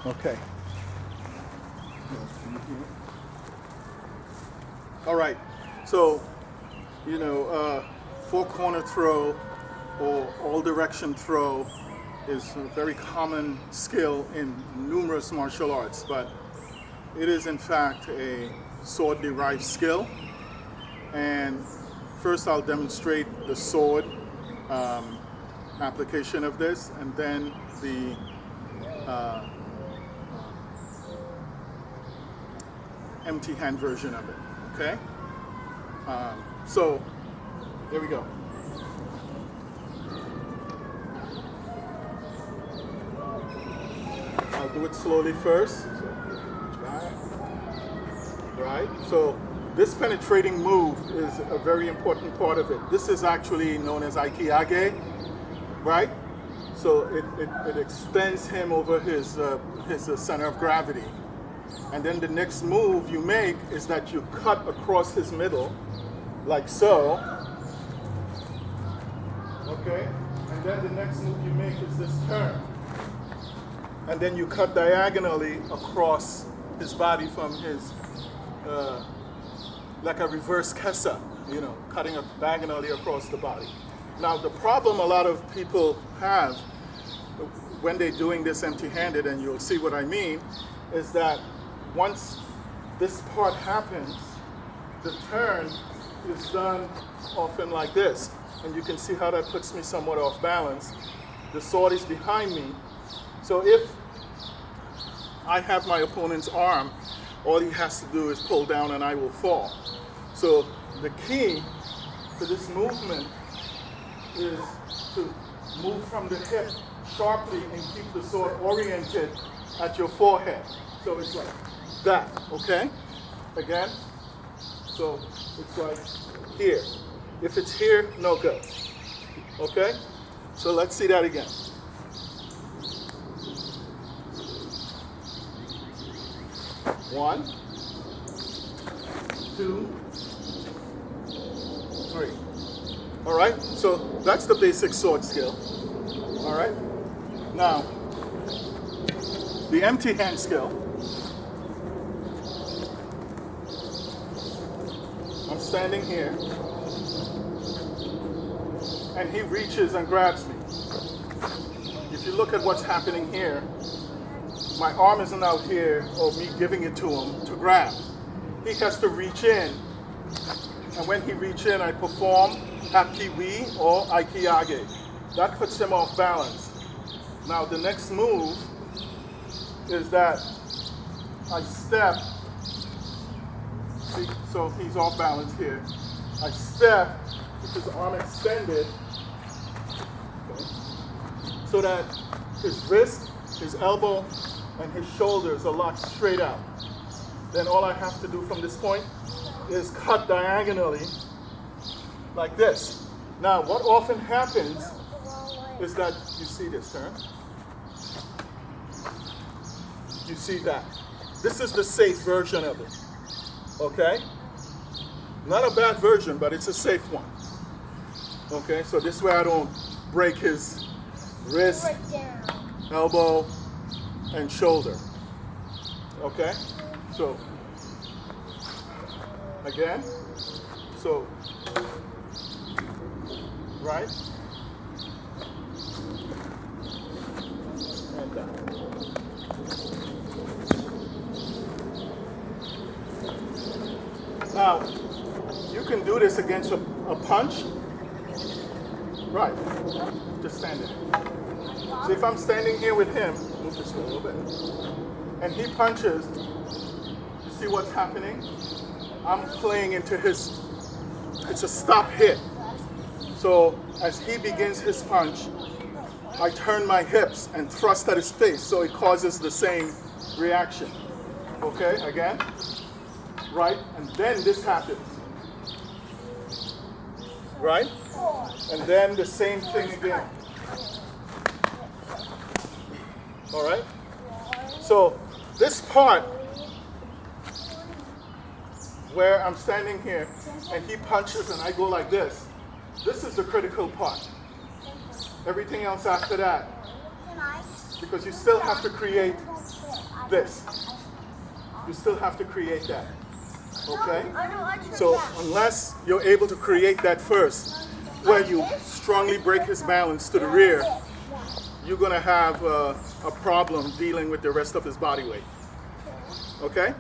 Okay. All right. So, four-corner throw or all-direction throw is a very common skill in numerous martial arts, but it is in fact a sword-derived skill. And first I'll demonstrate the sword application of this, and then the empty hand version of it, okay? So, here we go. I'll do it slowly first. Right? So, this penetrating move is a very important part of it. This is actually known as Aiki Age, right? So it extends him over his center of gravity. And then the next move you make is that you cut across his middle, like so. Okay? And then the next move you make is this turn. And then you cut diagonally across his body from his, like a reverse kesa, cutting diagonally across the body. Now, the problem a lot of people have when they're doing this empty-handed, and you'll see what I mean, is that once this part happens, the turn is done often like this. And you can see how that puts me somewhat off balance. The sword is behind me. So if I have my opponent's arm, all he has to do is pull down and I will fall. So the key to this movement is to move from the hip sharply and keep the sword oriented at your forehead. So it's like that, okay? Again, so it's like here. If it's here, no go. Okay? So let's see that again. One, two, three. All right? So that's the basic sword skill. All right? Now, the empty hand skill. I'm standing here, and he reaches and grabs me. If you look at what's happening here, my arm isn't out here or me giving it to him to grab. He has to reach in, and when he reaches in, I perform HapGi Wee or Aiki Age. That puts him off balance. Now the next move is that I step. See, so he's off balance here. I step with his arm extended, okay, so that his wrist, his elbow, and his shoulders are locked straight out. Then all I have to do from this point is cut diagonally like this. Now, what often happens is that you see this turn. You see that. This is the safe version of it. Okay? Not a bad version, but it's a safe one. Okay, so this way I don't break his wrist, elbow, and shoulder. Okay? So, again. So, right? And down. Now, you can do this against a punch. Right. Just stand there. So if I'm standing here with him, move this way a little bit, and he punches, you see what's happening? I'm playing into his, it's a stop hit. So as he begins his punch, I turn my hips and thrust at his face, so it causes the same reaction. Okay, again. Right? And then this happens. Right? And then the same thing again. All right? So this part where I'm standing here and he punches and I go like this, this is the critical part. Everything else after that, because you still have to create this. You still have to create that. Okay? So unless you're able to create that first, where you strongly break his balance to the rear, you're going to have a problem dealing with the rest of his body weight. Okay?